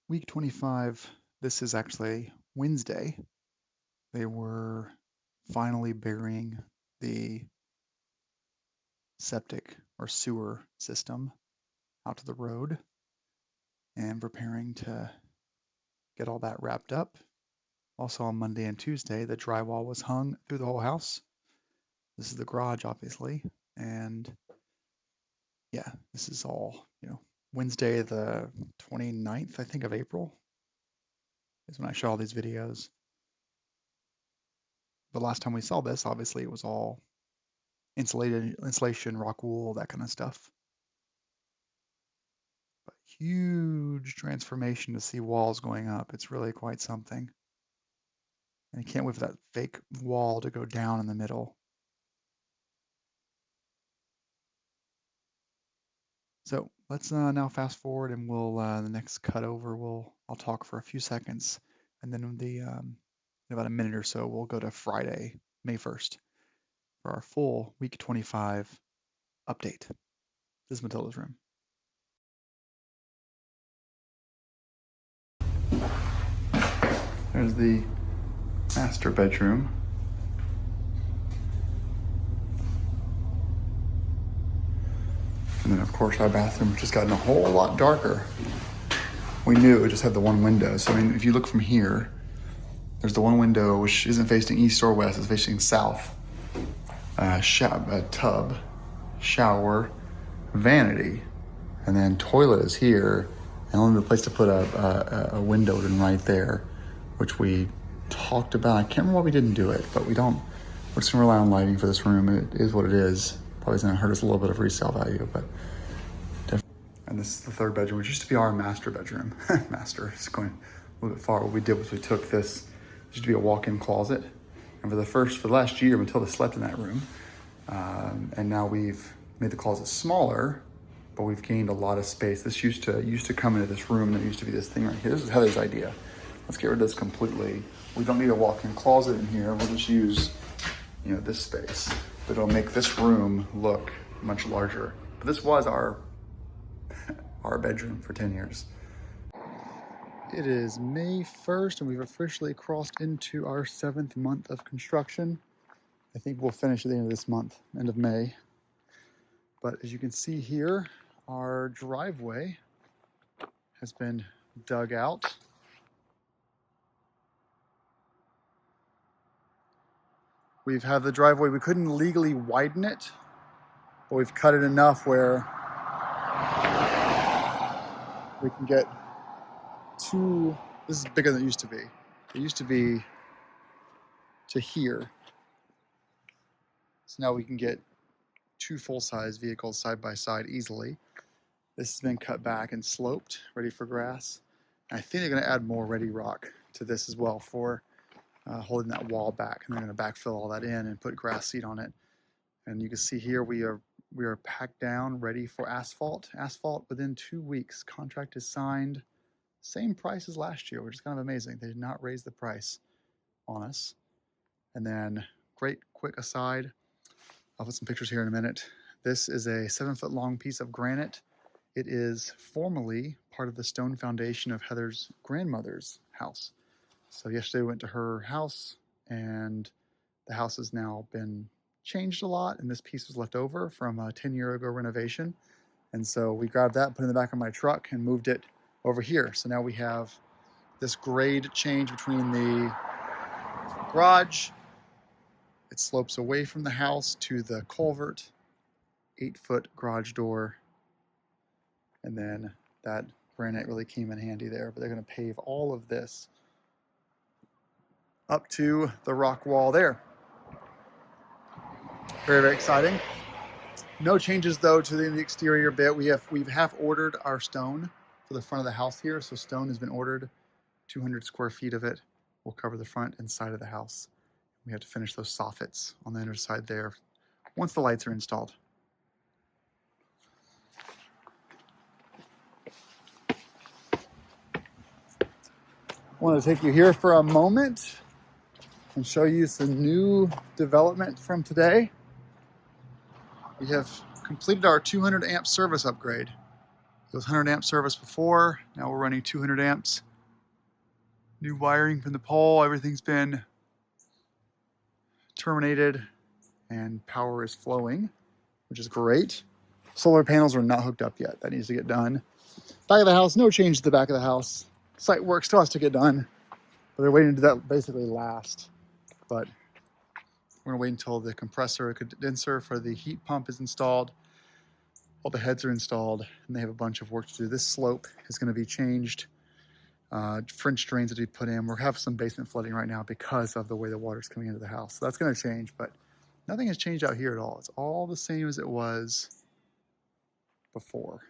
Week 25, this is actually Wednesday. They were finally burying the septic or sewer system out to the road and preparing to get all that wrapped up. Also on Monday and Tuesday, the drywall was hung through the whole house. This is the garage, obviously. And yeah, this is all, Wednesday, the 29th, I think, of April is when I show all these videos. The last time we saw this, obviously, it was all insulation, rock wool, that kind of stuff. But huge transformation to see walls going up. It's really quite something. And I can't wait for that fake wall to go down in the middle. So let's now fast forward, and we'll the next cut over. I'll talk for a few seconds, and then in about a minute or so, we'll go to Friday, May 1st, for our full week 25 update. This is Matilda's room. There's the master bedroom. And then of course our bathroom, which has gotten a whole lot darker. We knew it just had the one window. So I mean, if you look from here, there's the one window which isn't facing east or west, it's facing south. A tub, shower, vanity, and then toilet is here, and only the place to put a window in right there, which we talked about. I can't remember why we didn't do it, but we're just gonna rely on lighting for this room. It is what it is. Probably gonna hurt us a little bit of resale value, but definitely. And this is the third bedroom, which used to be our master bedroom. Master, it's going a little bit far. What we did was we took this, used to be a walk-in closet, and for the last year, Matilda slept in that room. And now we've made the closet smaller, but we've gained a lot of space. This used to come into this room. There used to be this thing right here. This is Heather's idea. Let's get rid of this completely. We don't need a walk-in closet in here. We'll just use, this space. But it'll make this room look much larger. But this was our bedroom for 10 years. It is May 1st, and we've officially crossed into our 7th month of construction. I think we'll finish at the end of this month, end of May. But as you can see here, our driveway has been dug out. We've had the driveway, we couldn't legally widen it, but we've cut it enough where we can get this is bigger than it used to be. It used to be to here. So now we can get 2 full-size vehicles side by side easily. This has been cut back and sloped, ready for grass. And I think they're gonna add more ready rock to this as well for holding that wall back. And they're gonna backfill all that in and put grass seed on it. And you can see here we are packed down, ready for asphalt. Asphalt within 2 weeks. Contract is signed. Same price as last year, which is kind of amazing. They did not raise the price on us. And then, great quick aside, I'll put some pictures here in a minute. This is a 7-foot long piece of granite. It is formerly part of the stone foundation of Heather's grandmother's house. So yesterday we went to her house, and the house has now been changed a lot, and this piece was left over from a 10-year ago renovation. And so we grabbed that, put it in the back of my truck, and moved it over here. So now we have this grade change between the garage. It slopes away from the house to the culvert, 8-foot garage door. And then that granite really came in handy there, but they're gonna pave all of this up to the rock wall there. Very, very exciting. No changes though to the exterior bit. We've half ordered our stone for the front of the house here. So stone has been ordered, 200 square feet of it will cover the front and side of the house. We have to finish those soffits on the inner side there once the lights are installed. I want to take you here for a moment and show you some new development from today. We have completed our 200 amp service upgrade. It was 100 amp service before. Now we're running 200 amps. New wiring from the pole. Everything's been terminated and power is flowing, which is great. Solar panels are not hooked up yet. That needs to get done. Back of the house, no change to the back of the house. Site work still has to get done. But they're waiting to do that basically last. But we're gonna wait until the compressor condenser for the heat pump is installed. All the heads are installed and they have a bunch of work to do. This slope is gonna be changed. French drains that we put in. We're having some basement flooding right now because of the way the water's coming into the house. So that's gonna change, but nothing has changed out here at all. It's all the same as it was before.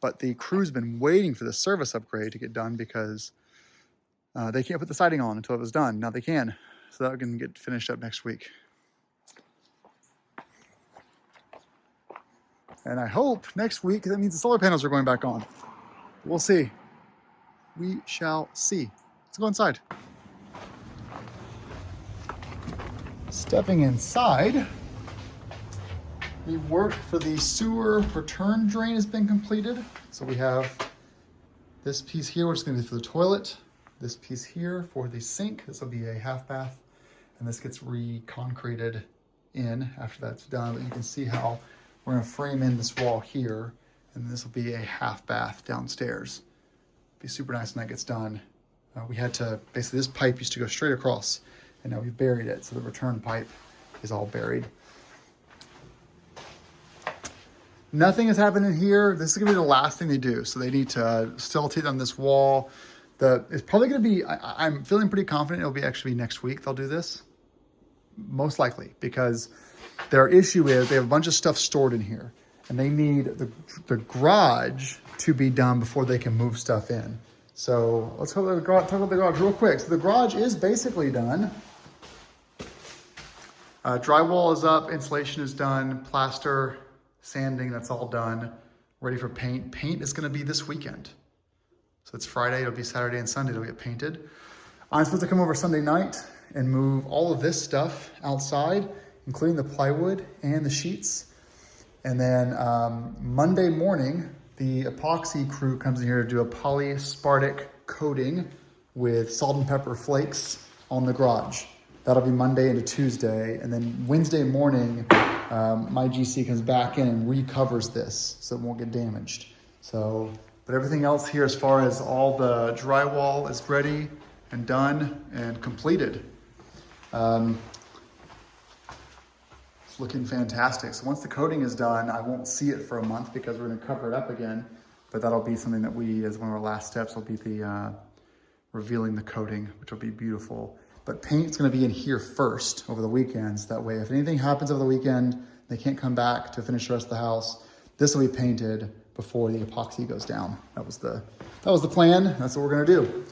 But the crew's been waiting for the service upgrade to get done because they can't put the siding on until it was done. Now they can, so that can get finished up next week. And I hope next week, that means the solar panels are going back on. We'll see. We shall see. Let's go inside. Stepping inside, the work for the sewer return drain has been completed. So we have this piece here, which is going to be for the toilet. This piece here for the sink. This will be a half bath. And this gets re-concreted in after that's done. But you can see how we're going to frame in this wall here. And this will be a half bath downstairs. Be super nice when that gets done. We had to, basically this pipe used to go straight across. And now we've buried it. So the return pipe is all buried. Nothing has happened in here. This is gonna be the last thing they do. So they need to still take on this wall. It's probably gonna be, I'm feeling pretty confident it'll be actually next week they'll do this. Most likely, because their issue is they have a bunch of stuff stored in here and they need the garage to be done before they can move stuff in. So let's talk about the garage real quick. So the garage is basically done. Drywall is up, insulation is done, plaster, sanding, that's all done. Ready for paint. Paint is gonna be this weekend. So it's Friday, it'll be Saturday and Sunday, it'll get painted. I'm supposed to come over Sunday night and move all of this stuff outside, including the plywood and the sheets. And then Monday morning, the epoxy crew comes in here to do a polyspartic coating with salt and pepper flakes on the garage. That'll be Monday into Tuesday. And then Wednesday morning, my GC comes back in and recovers this so it won't get damaged. So, but everything else here as far as all the drywall is ready and done and completed. It's looking fantastic. So once the coating is done, I won't see it for a month because we're gonna cover it up again. But that'll be something that we, as one of our last steps, will be the revealing the coating, which will be beautiful. But paint's gonna be in here first over the weekends. That way, if anything happens over the weekend, they can't come back to finish the rest of the house. This will be painted before the epoxy goes down. That was the plan. That's what we're gonna do.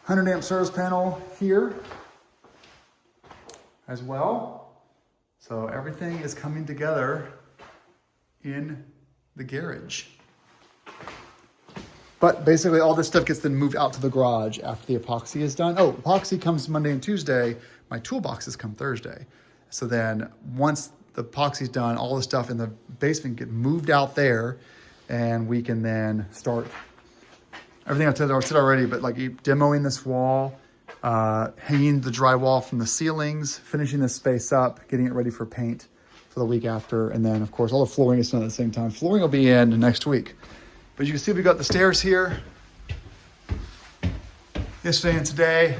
100 amp service panel here as well. So everything is coming together in the garage. But basically all this stuff gets then moved out to the garage after the epoxy is done. Oh, epoxy comes Monday and Tuesday. My toolboxes come Thursday. So then once the epoxy's done, all the stuff in the basement get moved out there and we can then start everything I said already, but like demoing this wall, hanging the drywall from the ceilings, finishing this space up, getting it ready for paint for the week after. And then of course all the flooring is done at the same time. Flooring will be in next week. But you can see we got the stairs here. Yesterday and today,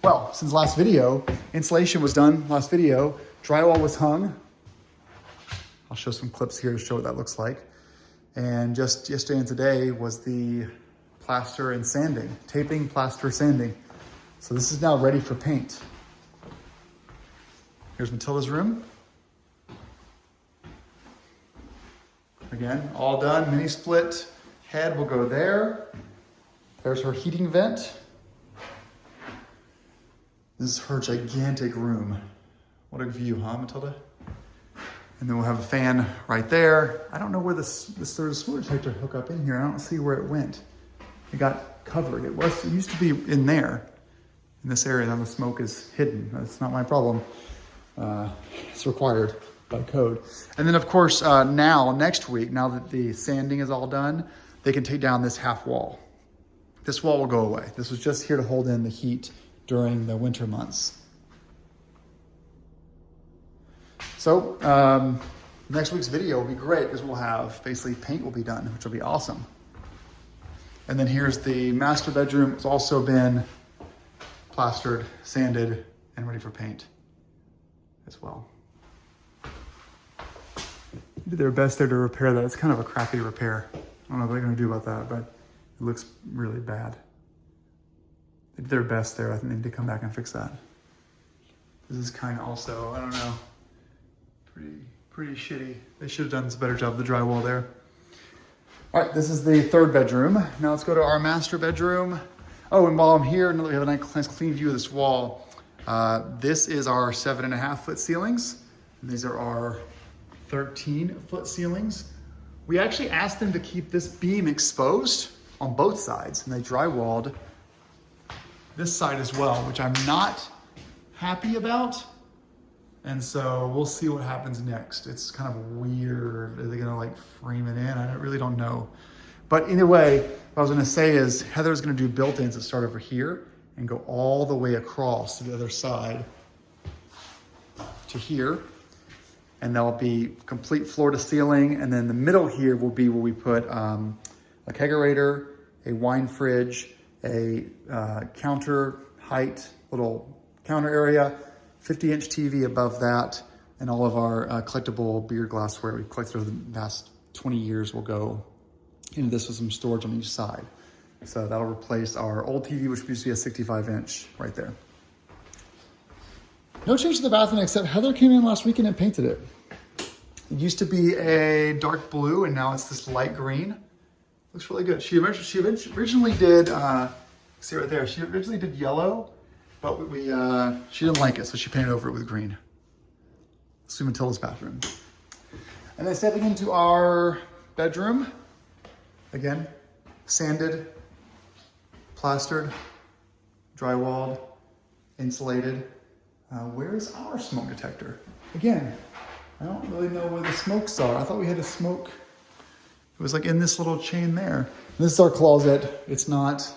well, since last video, insulation was done last video. Drywall was hung. I'll show some clips here to show what that looks like. And just yesterday and today was the plaster and sanding, taping, plaster, sanding. So this is now ready for paint. Here's Matilda's room. Again, all done, mini split. Head will go there. There's her heating vent. This is her gigantic room. What a view, huh, Matilda? And then we'll have a fan right there. I don't know where this sort of smoke detector hook up in here. I don't see where it went. It got covered. It used to be in there, in this area. Now the smoke is hidden. That's not my problem. It's required by code. And then of course, next week, now that the sanding is all done, they can take down this half wall. This wall will go away. This was just here to hold in the heat during the winter months. So next week's video will be great because we'll have basically paint will be done, which will be awesome. And then here's the master bedroom. It's also been plastered, sanded, and ready for paint as well. They did their best there to repair that. It's kind of a crappy repair. I don't know what they're gonna do about that, but it looks really bad. They did their best there. I think they need to come back and fix that. This is kind of also, I don't know, pretty shitty. They should have done a better job of the drywall there. All right, this is the third bedroom. Now let's go to our master bedroom. Oh, and while I'm here, we have a nice clean view of this wall. This is our 7.5-foot ceilings. And these are our 13-foot ceilings. We actually asked them to keep this beam exposed on both sides, and they drywalled this side as well, which I'm not happy about. And so we'll see what happens next. It's kind of weird. Are they gonna like frame it in? I really don't know. But either way, what I was gonna say is Heather's gonna do built-ins that start over here and go all the way across to the other side to here. And there'll be complete floor to ceiling. And then the middle here will be where we put a kegerator, a wine fridge, a counter height, little counter area, 50-inch TV above that, and all of our collectible beer glassware we've collected over the past 20 years will go into this with some storage on each side. So that'll replace our old TV, which used to be a 65-inch right there. No change to the bathroom except Heather came in last weekend and painted it. It used to be a dark blue and now it's this light green. Looks really good. She originally did, see right there, she originally did yellow, but she didn't like it, so she painted over it with green. Sue Matilda's bathroom. And then stepping into our bedroom, again, sanded, plastered, drywalled, insulated. Where's our smoke detector? Again, I don't really know where the smokes are. I thought we had a smoke. It was like in this little chain there. And this is our closet. It's not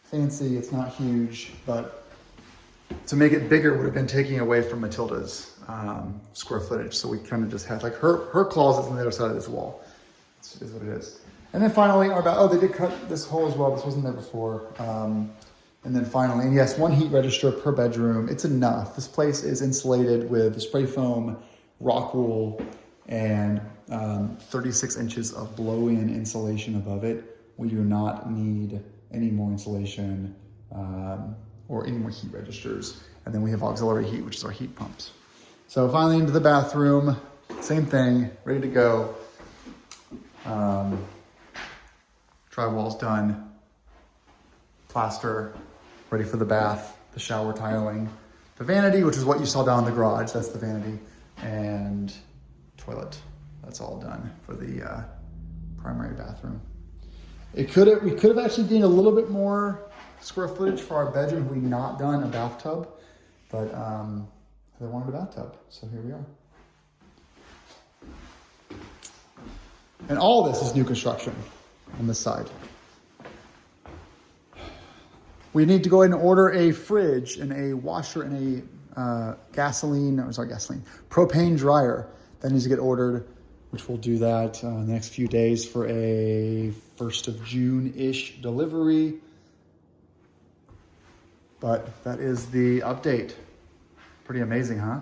fancy, it's not huge, but to make it bigger would have been taking away from Matilda's square footage. So we kind of just had like her closet's on the other side of this wall. It is what it is. And then finally, they did cut this hole as well. This wasn't there before. And then finally, and yes, 1 heat register per bedroom. It's enough. This place is insulated with spray foam, rock wool, and 36 inches of blow-in insulation above it. We do not need any more insulation or any more heat registers. And then we have auxiliary heat, which is our heat pumps. So finally into the bathroom, same thing, ready to go. Drywall's done, plaster, ready for the bath, the shower tiling, the vanity, which is what you saw down in the garage, that's the vanity, and toilet. That's all done for the primary bathroom. We could have actually gained a little bit more square footage for our bedroom if we'd not done a bathtub, but they wanted a bathtub, so here we are. And all this is new construction on this side. We need to go ahead and order a fridge and a washer and a propane dryer. That needs to get ordered, which we'll do that in the next few days for a 1st of June-ish delivery. But that is the update. Pretty amazing, huh?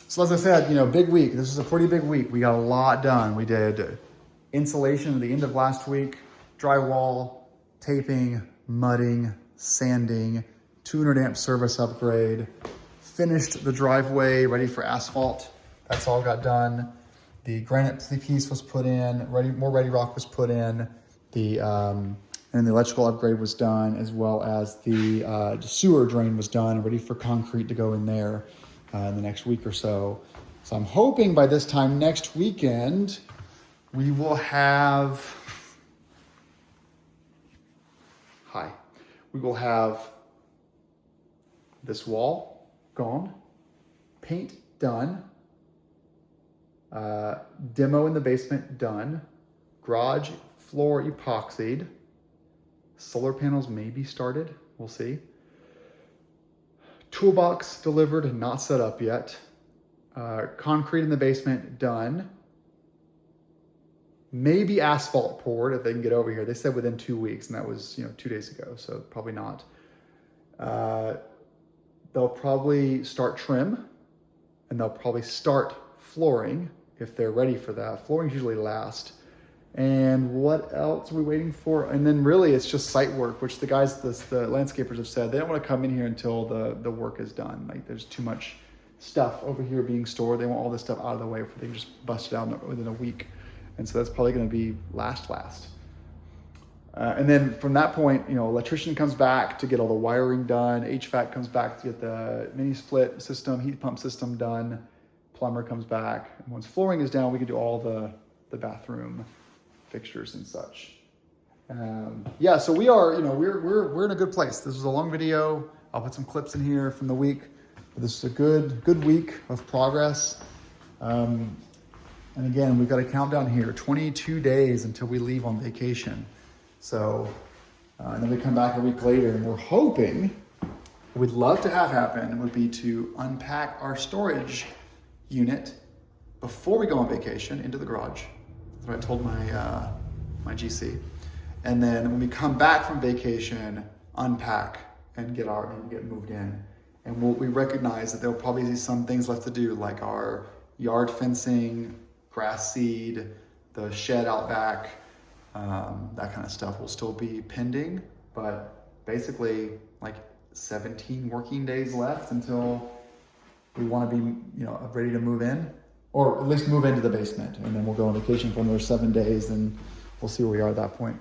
So as I said, big week. This is a pretty big week. We got a lot done. We did insulation at the end of last week, drywall, taping, mudding, sanding, 200 amp service upgrade, finished the driveway, ready for asphalt. That's all got done. The granite piece was put in, more ready rock was put in, and the electrical upgrade was done, as well as the sewer drain was done, ready for concrete to go in there in the next week or so. So I'm hoping by this time next weekend, we will have, this wall gone, paint done, demo in the basement done, Garage floor epoxied. Solar panels may be started. We'll see. Toolbox delivered, not set up yet. Concrete in the basement done. Maybe asphalt poured if they can get over here. They said within 2 weeks, and that was 2 days ago, so probably not. They'll probably start trim, and they'll probably start flooring if they're ready for that. Flooring's usually last. And what else are we waiting for? And then really it's just site work, which the guys, the landscapers have said, they don't want to come in here until the work is done. Like there's too much stuff over here being stored. They want all this stuff out of the way before they can just bust it out within a week. And so that's probably going to be last. And then from that point, electrician comes back to get all the wiring done. HVAC comes back to get the mini split system, heat pump system done. Plumber comes back. And once flooring is down, we can do all the bathroom fixtures and such. Yeah, so we are, we're in a good place. This was a long video. I'll put some clips in here from the week. But this is a good week of progress. And again, we've got a countdown here, 22 days until we leave on vacation. So, and then we come back a week later, and we're hoping, what we'd love to have happen would be to unpack our storage unit before we go on vacation into the garage. That's what I told my GC. And then when we come back from vacation, unpack and get moved in. And we recognize that there'll probably be some things left to do, like our yard fencing, grass seed, the shed out back, that kind of stuff will still be pending. But basically like 17 working days left until we want to be, ready to move in, or at least move into the basement, and then we'll go on vacation for another 7 days, and we'll see where we are at that point.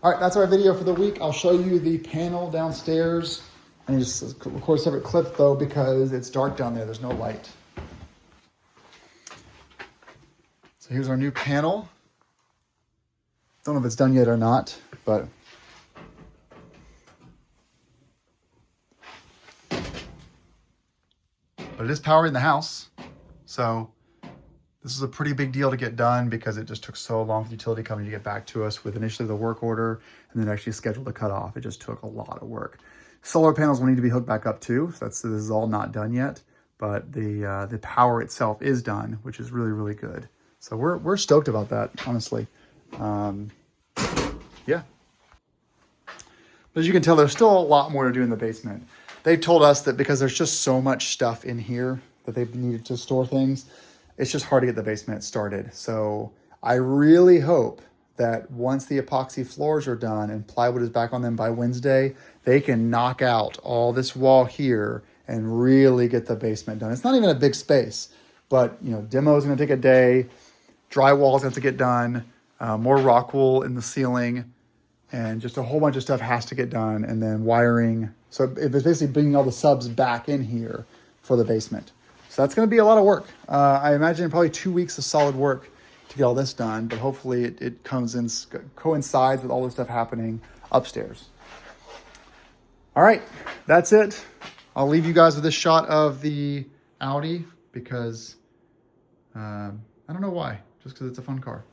All right, that's our video for the week. I'll show you the panel downstairs. I need to record a separate clip though, because it's dark down there. There's no light. So here's our new panel. Don't know if it's done yet or not, but it is powering the house. So this is a pretty big deal to get done because it just took so long for the utility company to get back to us with initially the work order and then actually scheduled the cutoff. It just took a lot of work. Solar panels will need to be hooked back up too. So this is all not done yet, but the power itself is done, which is really, really good. So we're stoked about that, honestly. Yeah. But as you can tell, there's still a lot more to do in the basement. They've told us that because there's just so much stuff in here that they've needed to store things, it's just hard to get the basement started. So I really hope that once the epoxy floors are done and plywood is back on them by Wednesday, they can knock out all this wall here and really get the basement done. It's not even a big space, but demo is gonna take a day. Drywall is gonna have to get done. More rock wool in the ceiling, and just a whole bunch of stuff has to get done, and then wiring. So it's basically bringing all the subs back in here for the basement. So that's going to be a lot of work. I imagine probably 2 weeks of solid work to get all this done, but hopefully it coincides with all this stuff happening upstairs. All right, that's it. I'll leave you guys with this shot of the Audi because I don't know why, just because it's a fun car.